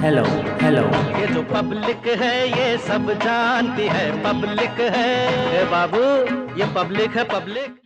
Hello hello. ये जो public है ये सब जानती है, पब्लिक है ए बाबू, ये पब्लिक है पब्लिक।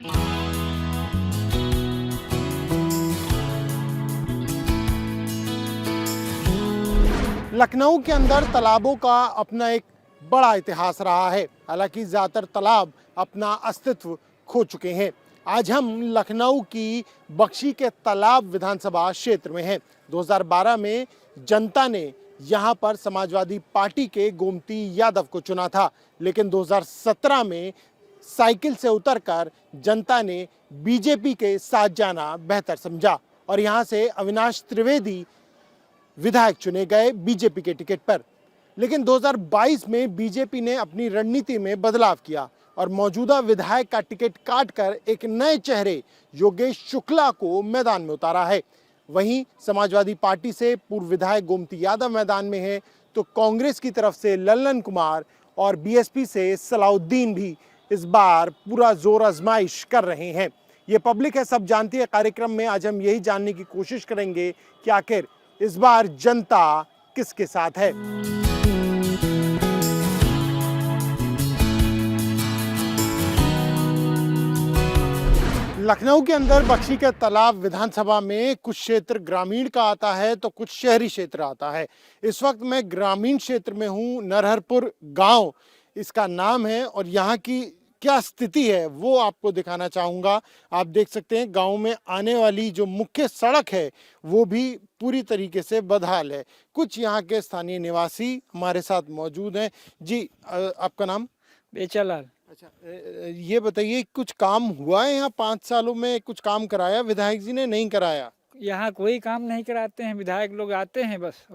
लखनऊ के अंदर तालाबों का अपना एक बड़ा इतिहास रहा है। हालांकि ज़्यादातर तालाब अपना अस्तित्व खो चुके हैं। आज हम लखनऊ की बख्शी के तालाब विधानसभा क्षेत्र में हैं। 2012 में जनता ने यहाँ पर समाजवादी पार्टी के गोमती यादव को चुना था, लेकिन 2017 में साइकिल से उतरकर जनता ने बीजेपी के साथ जाना बेहतर समझा और यहाँ से अविनाश त्रिवेदी विधायक चुने गए बीजेपी के टिकट पर। लेकिन 2022 में बीजेपी ने अपनी रणनीति में बदलाव किया और मौजूदा विधायक का टिकट काटकर एक नए चेहरे योगेश शुक्ला को मैदान में उतारा है। वहीं समाजवादी पार्टी से पूर्व विधायक गोमती यादव मैदान में है, तो कांग्रेस की तरफ से लल्लन कुमार और बीएसपी से सलाउद्दीन भी इस बार पूरा जोर आजमाइश कर रहे हैं। ये पब्लिक है, सब जानती है। कार्यक्रम में आज हम यही जानने की कोशिश करेंगे कि आखिर इस बार जनता किसके साथ है। लखनऊ के अंदर बख्शी के तालाब विधानसभा में कुछ क्षेत्र ग्रामीण का आता है तो कुछ शहरी क्षेत्र आता है। इस वक्त मैं ग्रामीण क्षेत्र में हूँ। नरहरपुर गांव इसका नाम है और यहाँ की क्या स्थिति है वो आपको दिखाना चाहूँगा। आप देख सकते हैं गांव में आने वाली जो मुख्य सड़क है वो भी पूरी तरीके से बदहाल है। कुछ यहाँ के स्थानीय निवासी हमारे साथ मौजूद हैं। जी, आपका नाम? बेचालाल। अच्छा, ये बताइए कुछ काम हुआ है यहाँ 5 सालों में? कुछ काम कराया विधायक जी ने? नहीं कराया? यहाँ कोई काम नहीं कराते हैं। विधायक लोग आते हैं बस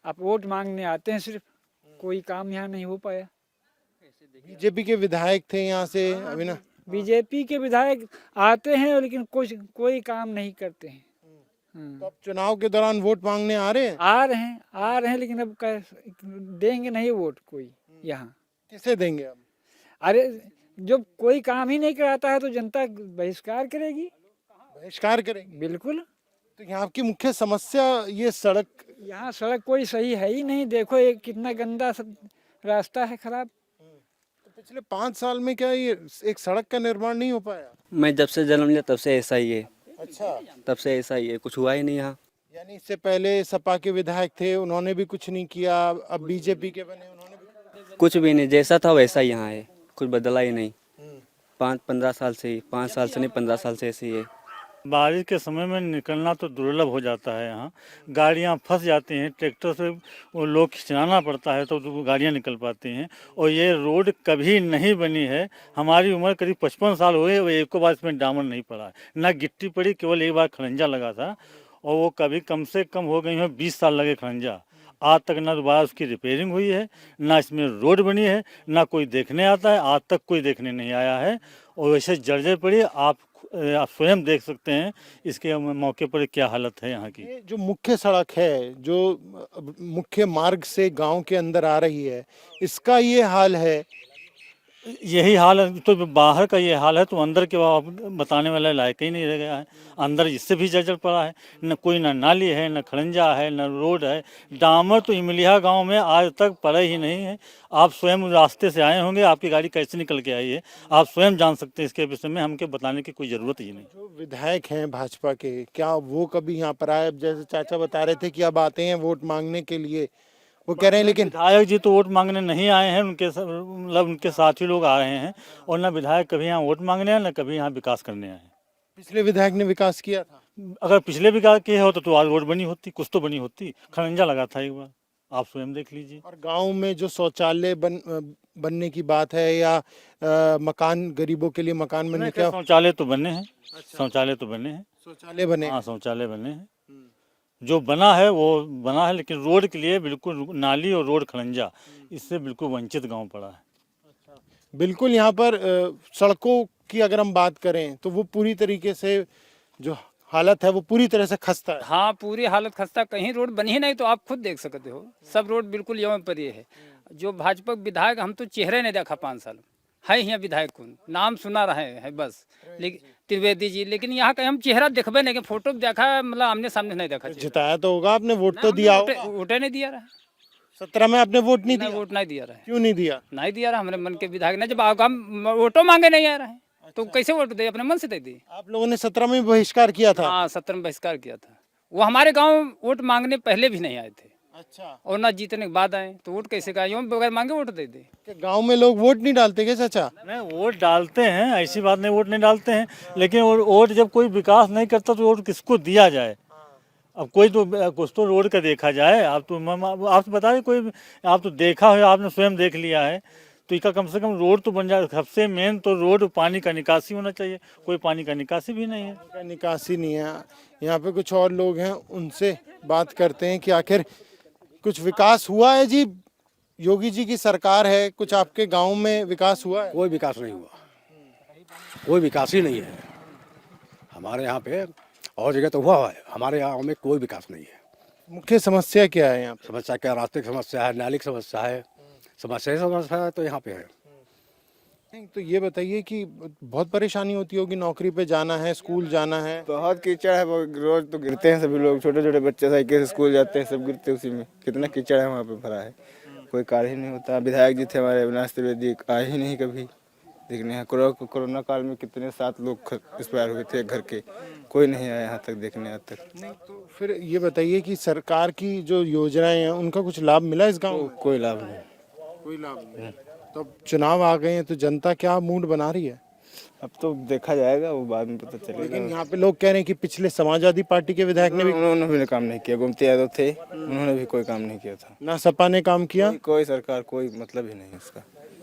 आप वोट मांगने आते हैं, सिर्फ कोई काम यहाँ नहीं हो पाया। बीजेपी के विधायक थे यहाँ से अभी ना? बीजेपी के विधायक आते हैं लेकिन कुछ कोई काम नहीं करते हैं। तो अब चुनाव के दौरान वोट मांगने आ रहे हैं? आ रहे हैं लेकिन अब देंगे नहीं वोट कोई यहाँ। किसे देंगे अब? अरे जब कोई काम ही नहीं कराता है तो जनता बहिष्कार करेगी। बहिष्कार करेंगे? बिल्कुल। तो यहाँ की मुख्य समस्या ये सड़क। यहाँ सड़क कोई सही है ही नहीं। देखो ये कितना गंदा रास्ता है, खराब। तो पिछले 5 साल में क्या ये एक सड़क का निर्माण नहीं हो पाया? मैं जब से जन्म लिया तब से ऐसा ही है। अच्छा, तब से ऐसा ही है, कुछ हुआ ही नहीं यहाँ। यानी इससे पहले सपा के विधायक थे, उन्होंने भी कुछ नहीं किया। अब बीजेपी के बने, उन्होंने भी कुछ भी नहीं, जैसा था वैसा ही यहाँ है, कुछ बदला ही नहीं। 5-15 साल से ही, 5 साल से नहीं 15 साल से ऐसे ही है। बारिश के समय में निकलना तो दुर्लभ हो जाता है। यहाँ गाड़ियाँ फंस जाती हैं, ट्रैक्टर से वो लोग खिंचवाना पड़ता है तो गाड़ियाँ निकल पाती हैं। और ये रोड कभी नहीं बनी है। हमारी उम्र करीब 55 साल हुए, वो एक बार इसमें डामर नहीं पड़ा है, ना गिट्टी पड़ी, केवल एक बार खड़ंजा लगा था और वो कभी कम से कम हो गई है 20 साल लगे खड़ंजा। आज तक ना दोबारा उसकी रिपेयरिंग हुई है, ना इसमें रोड बनी है, ना कोई देखने आता है। आज तक कोई देखने नहीं आया है और वैसे जर्जर पड़ी। आप स्वयं देख सकते हैं इसके मौके पर क्या हालत है यहाँ की। ये जो मुख्य सड़क है, जो मुख्य मार्ग से गांव के अंदर आ रही है, इसका ये हाल है। यही हाल है तो बाहर का ये हाल है तो अंदर के बताने वाला लायक ही नहीं रह गया है। अंदर इससे भी जर्जर पड़ा है, न कोई न नाली है, न खड़ंजा है, न रोड है। डामर तो इमलिया गांव में आज तक पड़ा ही नहीं है। आप स्वयं रास्ते से आए होंगे, आपकी गाड़ी कैसे निकल के आई है आप स्वयं जान सकते हैं। इसके विषय में हमके बताने की कोई ज़रूरत ही नहीं। जो विधायक हैं भाजपा के, क्या वो कभी यहाँ पर आए? जैसे चाचा बता रहे थे कि अब आते हैं वोट मांगने के लिए, वो कह रहे हैं लेकिन विधायक जी तो वोट मांगने नहीं आए हैं। मतलब उनके साथी लोग आ रहे हैं और न विधायक कभी यहाँ वोट मांगने आए, न कभी यहाँ विकास करने आए हैं। पिछले विधायक ने विकास किया था। अगर पिछले विकास किए होते तो आज रोड बनी होती, कुछ तो बनी होती। खड़ंजा लगा था एक बार, आप स्वयं देख लीजिए। और गांव में जो शौचालय बनने की बात है या मकान, गरीबों के लिए मकान बनने, क्या शौचालय तो बने हैं। शौचालय तो बने हैं, शौचालय बने? हाँ शौचालय बने हैं। जो बना है वो बना है, लेकिन रोड के लिए बिल्कुल नाली और रोड खड़ंजा, इससे बिल्कुल वंचित गांव पड़ा है। बिल्कुल। यहाँ पर सड़कों की अगर हम बात करें तो वो पूरी तरीके से जो हालत है वो पूरी तरह से खस्ता है। हाँ, पूरी हालत खस्ता। कहीं रोड बनी ही नहीं तो आप खुद देख सकते हो। सब रोड बिल्कुल यौं पर ये है। जो भाजपा विधायक, हम तो चेहरे नहीं देखा 5 साल है यहाँ विधायक को, नाम सुना रहे हैं बस। लेकिन त्रिवेदी जी, लेकिन यहाँ का हम चेहरा देखबे नहीं, कि फोटो में देखा है, मतलब आमने सामने नहीं देखा। जिताया तो होगा आपने, वोट तो दिया होगा। वोटे नहीं दिया रहा, 17 में आपने वोट नहीं नहीं दिया? वोट नहीं दिया रहा है, क्यों नहीं दिया? नहीं दिया रहा। हमारे मन के विधायक ने जब हम वोटो मांगे नहीं आ रहा है, तो कैसे वोट दे? अपने मन से दे दी। आप लोगों ने 17 में बहिष्कार किया था? हाँ, 17 में बहिष्कार किया था। वो हमारे गांव वोट मांगने पहले भी नहीं आए थे, अच्छा। और ना जीतने के बाद आए, तो वोट कैसे का? यूं बगैर मांगे वोट दे दे। कि गांव में लोग वोट नहीं डालते क्या चाचा? नहीं, वोट डालते हैं, ऐसी बात नहीं, वोट नहीं डालते हैं, लेकिन वोट जब कोई विकास नहीं करता तो वोट किसको दिया जाए? अब कोई तो कुछ तो रोड का देखा जाए। आप तो बताइए, कोई आप तो देखा हो, आपने स्वयं देख लिया है, तो इसका कम से कम रोड तो बन जाए। सबसे मेन तो रोड, पानी का निकासी होना चाहिए, कोई पानी का निकासी भी नहीं है। का निकासी नहीं है। यहाँ पे कुछ और लोग हैं, उनसे बात करते हैं कि आखिर कुछ विकास हुआ है जी? योगी जी की सरकार है, कुछ आपके गांव में विकास हुआ है? कोई विकास नहीं हुआ, कोई विकास ही नहीं है हमारे यहाँ पे। और जगह तो हुआ है, हमारे गाँव में कोई विकास नहीं है। मुख्य समस्या क्या है यहाँ पे? समस्या क्या? रास्ते की समस्या है, नाली की समस्या है, समस्या है तो यहाँ पे है। नहीं, तो ये बताइए कि बहुत परेशानी होती होगी, नौकरी पे जाना है, स्कूल जाना है। बहुत कीचड़ है, वो रोज तो गिरते हैं सभी लोग, छोटे छोटे बच्चे साइकिल से स्कूल जाते हैं, सब गिरते हैं उसी में। कितना कीचड़ है वहाँ पे भरा है, कोई कार्य ही नहीं होता। विधायक जी थे हमारे अविनाश त्रिवेदी, आए ही नहीं कभी देखने हैं। कोरोना काल में कितने 7 लोग एक्सपायर हुए थे घर के, कोई नहीं आया यहाँ तक देखने आज तक। नहीं, तो फिर ये बताइए कि सरकार की जो योजनाएं हैं उनका कुछ लाभ मिला इस गाँव में? कोई लाभ नहीं। कोई लाभ नहीं। तो अब चुनाव आ गए हैं, तो जनता क्या मूड बना रही है? अब तो देखा जाएगा, वो बाद में पता चलेगा। लेकिन यहाँ पे लोग कह रहे हैं कि पिछले समाजवादी पार्टी के विधायक ने भी, उन्होंने भी काम नहीं किया। गोमती यादव थे, उन्होंने भी कोई काम नहीं किया था। ना सपा ने काम किया, कोई सरकार, कोई मतलब ही नहीं है उसका,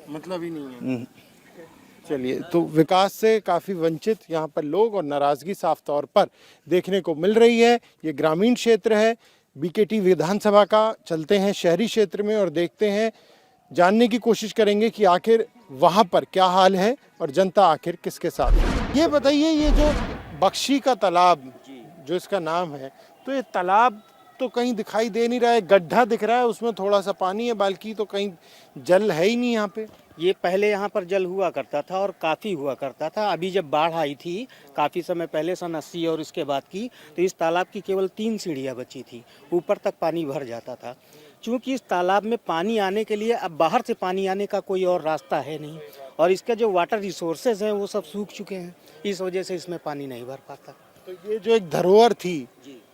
मतलब ही नहीं है। चलिए, तो विकास से काफ़ी वंचित यहाँ पर लोग, और नाराज़गी साफ तौर पर देखने को मिल रही है। ये ग्रामीण क्षेत्र है बीकेटी विधानसभा का। चलते हैं शहरी क्षेत्र में और देखते हैं, जानने की कोशिश करेंगे कि आखिर वहाँ पर क्या हाल है और जनता आखिर किसके साथ है। ये बताइए, ये जो बख्शी का तालाब जो इसका नाम है, तो ये तालाब तो कहीं दिखाई दे नहीं रहा है, गड्ढा दिख रहा है, उसमें थोड़ा सा पानी है, बाकी तो कहीं जल है ही नहीं यहाँ पे। ये पहले यहाँ पर जल हुआ करता था और काफ़ी हुआ करता था। अभी जब बाढ़ आई थी काफ़ी समय पहले, सन 80 और इसके बाद की, तो इस तालाब की केवल 3 सीढ़ियाँ बची थी, ऊपर तक पानी भर जाता था। चूँकि इस तालाब में पानी आने के लिए अब बाहर से पानी आने का कोई और रास्ता है नहीं, और इसके जो वाटर रिसोर्सेज हैं वो सब सूख चुके हैं, इस वजह से इसमें पानी नहीं भर पाता। तो ये जो एक धरोहर थी,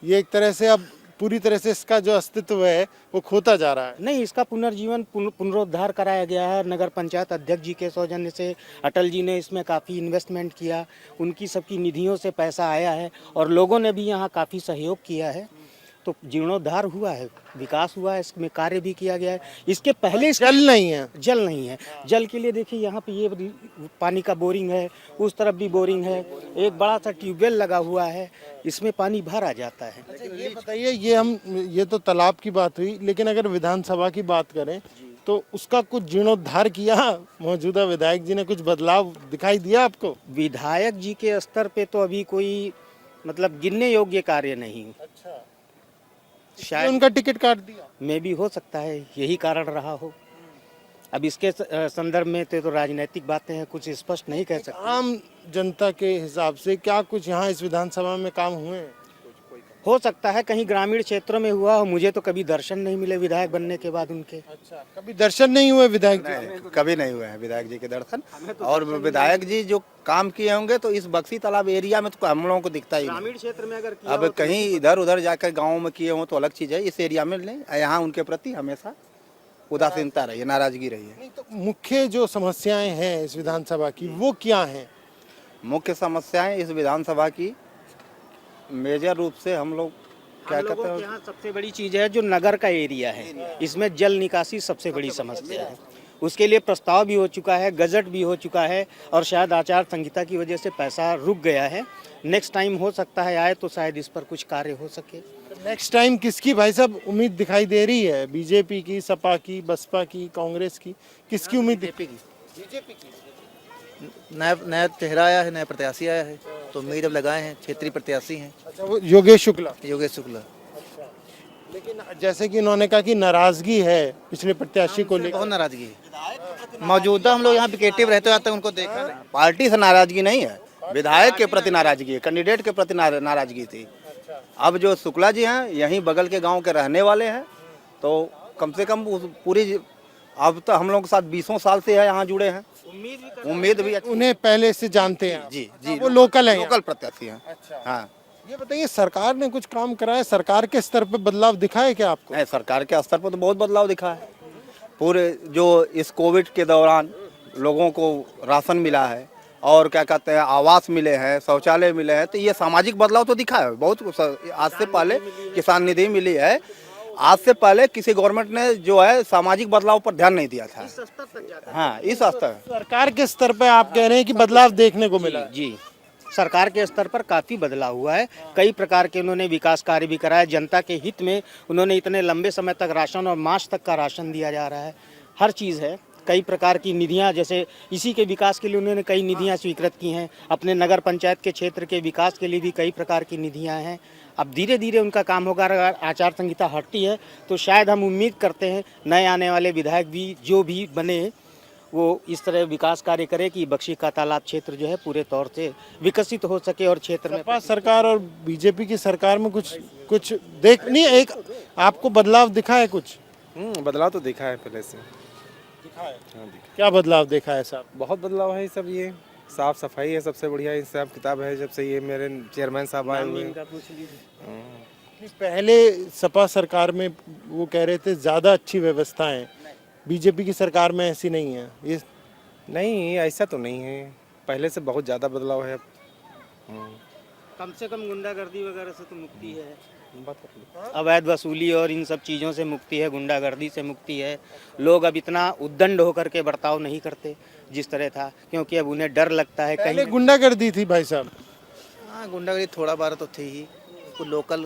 ये एक तरह से अब पूरी तरह से इसका जो अस्तित्व है वो खोता जा रहा है। नहीं, इसका पुनर्जीवन पुनरुद्धार कराया गया है नगर पंचायत अध्यक्ष जी के सौजन्य से। अटल जी ने इसमें काफ़ी इन्वेस्टमेंट किया, उनकी सबकी निधियों से पैसा आया है, और लोगों ने भी यहाँ काफ़ी सहयोग किया है, तो जीर्णोद्धार हुआ है, विकास हुआ है, इसमें कार्य भी किया गया है। इसके पहले जल नहीं है, जल नहीं है। जल के लिए देखिए यहाँ पे ये पानी का बोरिंग है, उस तरफ भी बोरिंग है, एक बड़ा सा ट्यूबवेल लगा हुआ है, इसमें पानी भरा जाता है। ये बताइए, ये तो तालाब की बात हुई, लेकिन अगर विधानसभा की बात करें तो उसका कुछ जीर्णोद्धार किया मौजूदा विधायक जी ने? कुछ बदलाव दिखाई दिया आपको? विधायक जी के स्तर पे तो अभी कोई मतलब गिनने योग्य कार्य नहीं। अच्छा, शायद उनका टिकट काट दिया? में भी हो सकता है यही कारण रहा हो। अब इसके संदर्भ में तो राजनीतिक बातें हैं, कुछ स्पष्ट नहीं कह सकते। आम जनता के हिसाब से क्या कुछ यहाँ इस विधानसभा में काम हुए हैं? हो सकता है कहीं ग्रामीण क्षेत्रों में हुआ हो, मुझे तो कभी दर्शन नहीं मिले विधायक बनने के बाद उनके। अच्छा, कभी दर्शन नहीं हुए विधायक जी? कभी नहीं हुए हैं विधायक जी के दर्शन। और विधायक जी जो काम किए होंगे तो इस बक्सी तालाब एरिया में तो हम लोगों को दिखता ही ग्रामीण नहीं। क्षेत्र में अगर अब कहीं इधर उधर जाकर गाँव में किए हों तो अलग चीज़ है, इस एरिया में नहीं। यहाँ उनके प्रति हमेशा उदासीनता रही है, नाराजगी रही है। नहीं, तो मुख्य जो समस्याएं हैं इस विधानसभा की वो क्या हैं? मुख्य समस्याएं इस विधानसभा की मेजर रूप से हम लोग क्या कहते हैं, यहाँ सबसे बड़ी चीज है जो नगर का एरिया है, इसमें जल निकासी सबसे बड़ी समस्या है। उसके लिए प्रस्ताव भी हो चुका है, गजट भी हो चुका है, और शायद आचार संहिता की वजह से पैसा रुक गया है। नेक्स्ट टाइम हो सकता है आए तो शायद इस पर कुछ कार्य हो सके। नेक्स्ट टाइम किसकी भाई साहब उम्मीद दिखाई दे रही है? बीजेपी की, सपा की, बसपा की, कांग्रेस की, किसकी उम्मीद? बीजेपी की। नया चेहरा आया है, नया प्रत्याशी आया है, तो उम्मीद अब लगाए हैं, क्षेत्रीय प्रत्याशी हैं। अच्छा, वो योगेश शुक्ला। योगेश शुक्ला। लेकिन जैसे कि उन्होंने कहा कि नाराजगी है पिछले प्रत्याशी को लेकर। बहुत नाराजगी है। मौजूदा हम लोग यहाँ विकेटिव रहते हैं, उनको देखा नहीं। पार्टी से नाराजगी नहीं है, विधायक के प्रति नाराजगी है, कैंडिडेट के प्रति नाराजगी थी। अब जो शुक्ला जी हैं यहीं बगल के गांव के रहने वाले हैं, तो कम से कम पूरी अब तो हम लोग के साथ 20 साल से है यहाँ जुड़े हैं। उम्मीद भी उन्हें पहले से जानते हैं? जी जी, वो लोकल है? लोकल प्रत्याशी हैं। अच्छा। हाँ, ये बताइए, सरकार ने कुछ काम करा है? सरकार के स्तर पे बदलाव दिखा है क्या आपको? नहीं, सरकार के स्तर पर तो बहुत बदलाव दिखा है। पूरे जो इस कोविड के दौरान लोगों को राशन मिला है और क्या कहते हैं आवास मिले हैं, शौचालय मिले हैं, तो ये सामाजिक बदलाव तो दिखा है बहुत। आज से पहले किसान निधि मिली है, आज से पहले किसी गवर्नमेंट ने जो है सामाजिक बदलाव पर ध्यान नहीं दिया था। हाँ, इस स्तर सरकार के स्तर पे आप कह रहे हैं कि बदलाव देखने को मिला? जी, सरकार के स्तर पर काफ़ी बदलाव हुआ है। कई प्रकार के उन्होंने विकास कार्य भी कराए। जनता के हित में उन्होंने इतने लंबे समय तक राशन और मास तक का राशन दिया जा रहा है। हर चीज़ है। कई प्रकार की निधियां, जैसे इसी के विकास के लिए उन्होंने कई निधियां स्वीकृत की हैं। अपने नगर पंचायत के क्षेत्र के विकास के लिए भी कई प्रकार की निधियां हैं। अब धीरे धीरे उनका काम होगा। अगर आचार संहिता हटती है तो शायद हम उम्मीद करते हैं नए आने वाले विधायक भी जो भी बने वो इस तरह विकास कार्य करे कि बख्शी का तालाब क्षेत्र जो है पूरे तौर से विकसित हो सके और क्षेत्र में। सपा सरकार और बीजेपी की सरकार में कुछ देख नहीं, एक आपको बदलाव दिखा है कुछ? बदलाव तो दिखा है पहले से। दिखा है? क्या बदलाव देखा है साहब? बहुत बदलाव है सब। ये साफ सफाई है सबसे बढ़िया हिसाब किताब है जब से ये मेरे चेयरमैन साहब आए हुए हैं। पहले सपा सरकार में वो कह रहे थे ज़्यादा अच्छी व्यवस्थाएं, बीजेपी की सरकार में ऐसी नहीं है। ये नहीं, ऐसा तो नहीं है, पहले से बहुत ज़्यादा बदलाव है। कम से कम गुंडागर्दी वगैरह से तो मुक्ति है, अवैध वसूली और इन सब चीज़ों से मुक्ति है, गुंडागर्दी से मुक्ति है। लोग अब इतना उद्दंड होकर के बर्ताव नहीं करते जिस तरह था, क्योंकि अब उन्हें डर लगता है। पहले गुंडागर्दी थी भाई साहब? हाँ, गुंडागर्दी थोड़ा बार तो थी ही, कुछ लोकल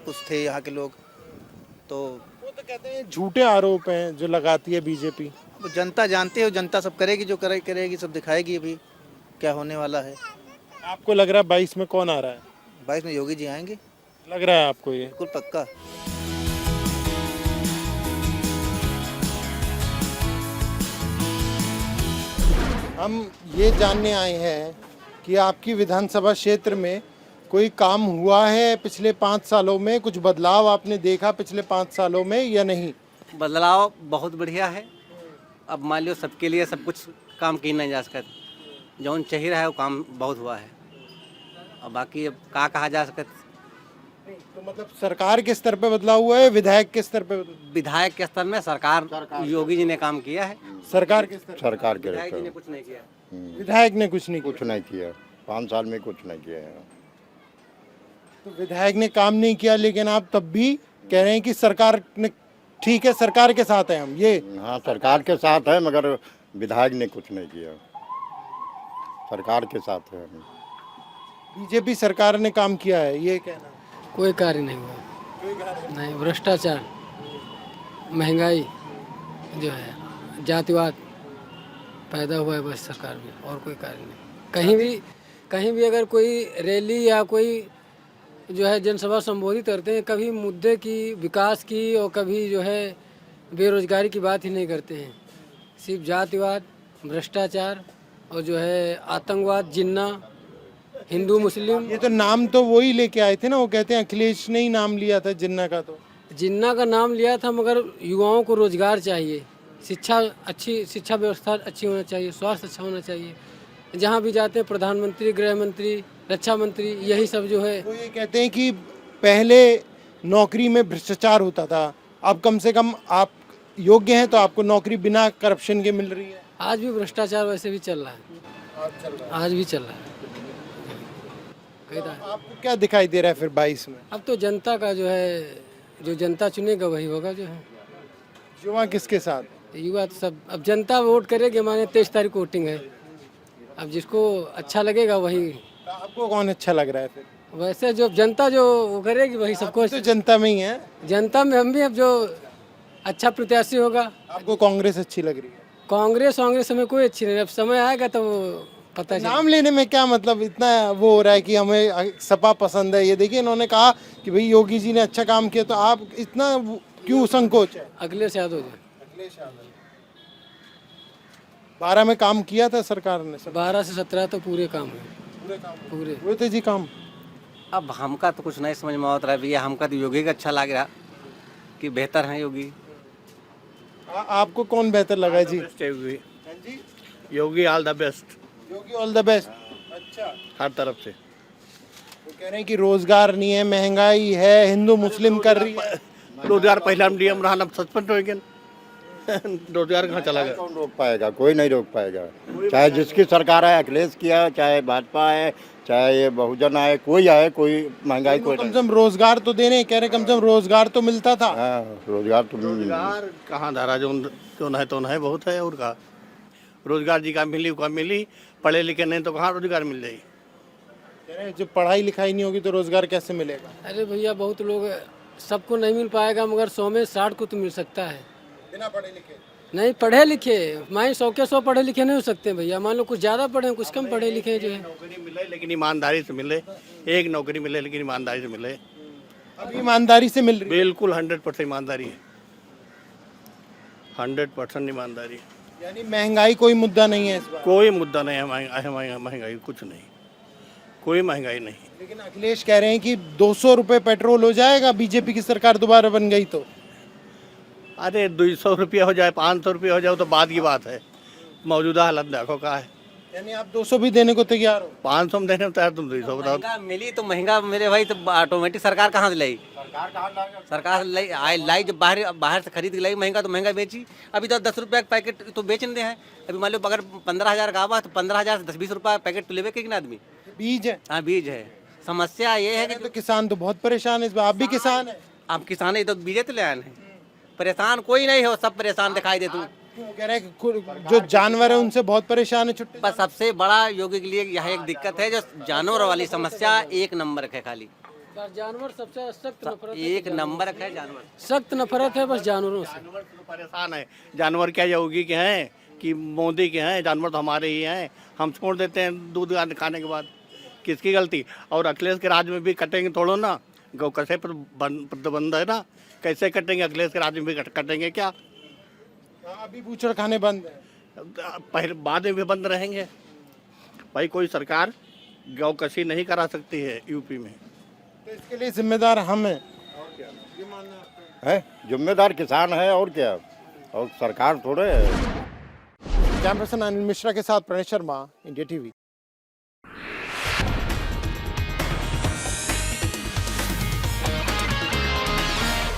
कुछ थे यहाँ के लोग। तो वो तो कहते हैं झूठे आरोप हैं जो लगाती है बीजेपी। जनता जानती है, जनता सब करेगी, जो करेगी सब दिखाएगी अभी क्या होने वाला है। आपको लग रहा है 22 में कौन आ रहा है? 22 में योगी जी आएंगे, लग रहा है आपको? ये बिल्कुल पक्का। हम ये जानने आए हैं कि आपकी विधानसभा क्षेत्र में कोई काम हुआ है पिछले 5 सालों में? कुछ बदलाव आपने देखा पिछले 5 सालों में या नहीं? बदलाव बहुत बढ़िया है। अब मान लो सबके लिए सब कुछ काम किया नहीं जा सकता, जौन चाहिए रहा है वो काम बहुत हुआ है। अब बाकी अब क्या कहा जा सकता। तो मतलब सरकार के स्तर पे बदलाव हुआ है, विधायक के स्तर पे? विधायक के स्तर में सरकार योगी जी ने काम किया है। सरकार के स्तर? सरकार के विधायक जी ने कुछ नहीं किया। विधायक ने कुछ नहीं किया 5 साल में, कुछ नहीं किया है। तो विधायक ने काम नहीं किया, लेकिन आप तब भी कह रहे हैं कि सरकार ने, ठीक है सरकार के साथ है हम। ये हाँ, सरकार के साथ है, मगर विधायक ने कुछ नहीं किया, सरकार के साथ है हम। बीजेपी सरकार ने काम किया है ये कहना? कोई कार्य नहीं हुआ, नहीं। भ्रष्टाचार, महंगाई जो है, जातिवाद पैदा हुआ है बस सरकार में, और कोई कार्य नहीं। कहीं भी अगर कोई रैली या कोई जो है जनसभा संबोधित करते हैं, कभी मुद्दे की, विकास की और कभी जो है बेरोजगारी की बात ही नहीं करते हैं। सिर्फ जातिवाद, भ्रष्टाचार और जो है आतंकवाद, जिन्ना, हिंदू मुस्लिम। ये तो नाम तो वही लेके आए थे ना, वो कहते हैं अखिलेश ने ही नाम लिया था जिन्ना का। तो जिन्ना का नाम लिया था, मगर युवाओं को रोजगार चाहिए, शिक्षा अच्छी, शिक्षा व्यवस्था अच्छी होना चाहिए, स्वास्थ्य अच्छा होना चाहिए। जहाँ भी जाते हैं प्रधानमंत्री, गृह मंत्री, रक्षा मंत्री, यही सब जो है। वो ये कहते हैं कि पहले नौकरी में भ्रष्टाचार होता था, अब कम से कम आप योग्य हैं तो आपको नौकरी बिना करप्शन के मिल रही है। आज भी भ्रष्टाचार वैसे भी चल रहा है, आज भी चल रहा है। आपको क्या दिखाई दे रहा है फिर 22 में? अब तो जनता का जो है, जो जनता चुनेगा वही होगा जो है। युवा किसके साथ? युवा तो सब, अब जनता वोट करेगी। माने 23 तारीख को वोटिंग है, अब जिसको अच्छा लगेगा वही। आपको कौन अच्छा लग रहा है फिर? वैसे जो जनता जो वो करेगी वही सबको। तो जनता में ही है? जनता में हम भी, अब जो अच्छा प्रत्याशी होगा। आपको कांग्रेस अच्छी लग रही है? कांग्रेस हमें कोई अच्छी नहीं, अब समय आएगा तो पता चलेगा। नाम लेने में क्या मतलब इतना वो हो रहा है कि हमें सपा पसंद है? ये देखिए, इन्होंने कहा कि भाई योगी जी ने अच्छा काम किया, तो आप इतना क्यों संकोच है? अखिलेश यादव जी। 12 में काम किया था सरकार ने? 12 से 17 तो पूरे काम है। पूरे हुए थे जी काम? अब हमका तो कुछ नहीं समझ में आता है भैया, हमका तो योगी का अच्छा लग रहा कि बेहतर है योगी। आपको कौन बेहतर लगा है जी? Yogi all the best, Yogi all the best. अच्छा, हर तरफ से। वो कह रहे हैं कि रोजगार नहीं है, महंगाई है, हिंदू मुस्लिम कर रही है। रोजगार पहला डीएम रहा, अब सस्पेंड हो गया। रोजगार कहाँ चला गया? कौन रोक पाएगा? कोई नहीं रोक पाएगा। चाहे जिसकी सरकार है, अखिलेश की है, चाहे भाजपा है, चाहे ये बहुजन आए, कोई आए, कोई महंगाई कोई कम से कम रोजगार तो देने, कह रहे कम से कम रोजगार तो मिलता था। हाँ, रोजगार तो रोजगार कहाँ धारा जो है बहुत है, और कहा रोजगार जी का मिली, पढ़े लिखे नहीं तो कहाँ रोजगार मिल जाएगी? कह रहे हैं जब पढ़ाई लिखाई नहीं होगी तो रोजगार कैसे मिलेगा? अरे भैया बहुत लोग, सबको नहीं मिल पाएगा, मगर 100 में 60 को तो मिल सकता है। बिना पढ़े लिखे? नहीं, पढ़े लिखे, मैं 100 के 100 पढ़े लिखे नहीं हो सकते भैया। मान लो कुछ ज़्यादा पढ़े, कुछ कम पढ़े लिखे जो है। नौकरी मिले लेकिन ईमानदारी से मिले, एक नौकरी मिले लेकिन ईमानदारी से मिले। अभी ईमानदारी से मिल रही है? बिल्कुल 100% ईमानदारी है, 100% ईमानदारी है। यानी महंगाई कोई मुद्दा नहीं है इस बार? कोई मुद्दा नहीं है, महंगाई कुछ नहीं, कोई महंगाई नहीं। लेकिन अखिलेश कह रहे हैं कि 200 रुपए पेट्रोल हो जाएगा बीजेपी की सरकार दोबारा बन गई तो। अरे 200 रुपया हो जाए, 500 रुपया हो जाए तो बाद की बात है, मौजूदा हालत देखो क्या है। यानी आप 200 भी देने को तैयार हो? 500 में देने में तैयार, तुम 200 बताओ। महंगा मिली तो महंगा मेरे भाई, तो ऑटोमेटिक सरकार कहाँ से लाई? सरकार लाई जब बाहर से खरीद के लाई, महंगा तो महंगा बेची। अभी तो 10 रुपया का पैकेट तो बेचने हैं। अभी मान लो अगर 15,000 का आवा तो 15,000 से 10-20 रुपया पैकेट तो लेवे के ना आदमी। बीज है? हाँ, बीज है। समस्या ये है कि तो किसान तो बहुत परेशान है इस बार। आप भी किसान है? आप किसान है तो बीजे तो ले आए हैं, परेशान कोई नहीं हो, सब परेशान दिखाई दे तू। कह रहे हैं कि जो जानवर है उनसे बहुत परेशान है छुट्टी। बस सबसे बड़ा योगी के लिए यह एक दिक्कत है, जो जानवर वाली समस्या एक नंबर है, खाली जानवर सबसे सख्त नफरत, एक नंबर है जानवर, सख्त नफरत है बस जानवरों से। जानवर तो परेशान है। जानवर क्या योगी के हैं कि मोदी के हैं? जानवर तो हमारे ही हैं, हम छोड़ देते हैं दूध खाने के बाद। किसकी गलती? और अखिलेश के राज में भी कटेंगे थोड़ो ना, गौ कसे पर प्रतिबंध है ना, कैसे कटेंगे? अखिलेश के राज में भी कटेंगे क्या? अभी बूचड़ खाने बंद है, पहले बाद में भी बंद रहेंगे भाई। कोई सरकार गौ कसी नहीं करा सकती है यूपी में, तो इसके लिए जिम्मेदार हम हैं। है, जिम्मेदार किसान है और क्या, और सरकार थोड़े है। कैमरा पर्सन अनिल मिश्रा के साथ प्रणेश शर्मा, इंडिया टीवी।